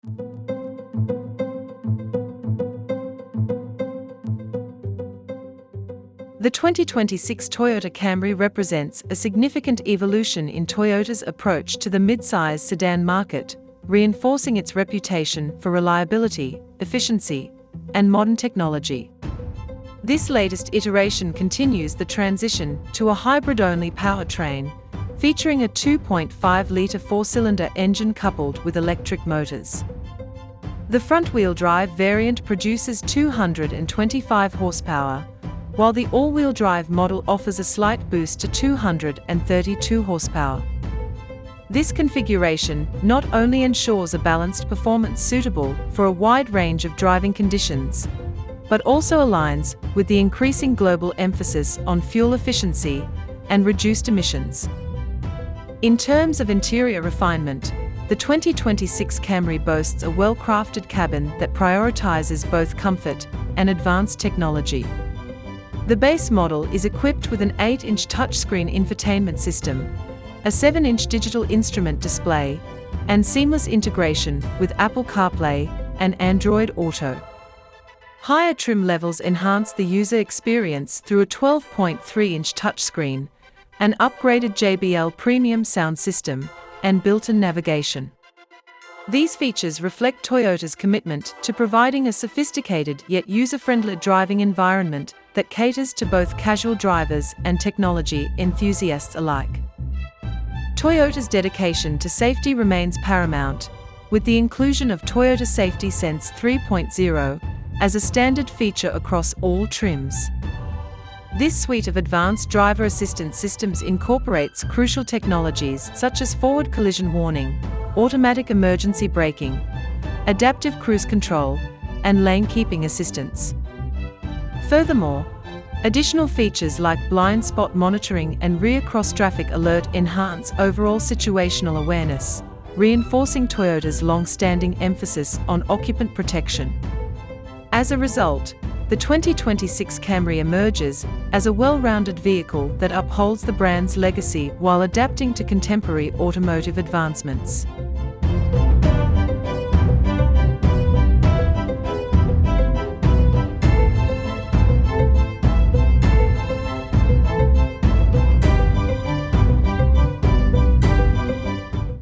The 2026 Toyota Camry represents a significant evolution in Toyota's approach to the midsize sedan market, reinforcing its reputation for reliability, efficiency, and modern technology. This latest iteration continues the transition to a hybrid-only powertrain, featuring a 2.5-litre four-cylinder engine coupled with electric motors. The front-wheel drive variant produces 225 horsepower, while the all-wheel drive model offers a slight boost to 232 horsepower. This configuration not only ensures a balanced performance suitable for a wide range of driving conditions, but also aligns with the increasing global emphasis on fuel efficiency and reduced emissions. In terms of interior refinement, the 2026 Camry boasts a well-crafted cabin that prioritizes both comfort and advanced technology. The base model is equipped with an 8-inch touchscreen infotainment system, a 7-inch digital instrument display, and seamless integration with Apple CarPlay and Android Auto. Higher trim levels enhance the user experience through a 12.3-inch touchscreen, an upgraded JBL premium sound system, and built-in navigation. These features reflect Toyota's commitment to providing a sophisticated yet user-friendly driving environment that caters to both casual drivers and technology enthusiasts alike. Toyota's dedication to safety remains paramount, with the inclusion of Toyota Safety Sense 3.0 as a standard feature across all trims. This suite of advanced driver assistance systems incorporates crucial technologies such as forward collision warning, automatic emergency braking, adaptive cruise control, and lane keeping assistance. Furthermore, additional features like blind spot monitoring and rear cross-traffic alert enhance overall situational awareness, reinforcing Toyota's long-standing emphasis on occupant protection. As a result, the 2026 Camry emerges as a well-rounded vehicle that upholds the brand's legacy while adapting to contemporary automotive advancements.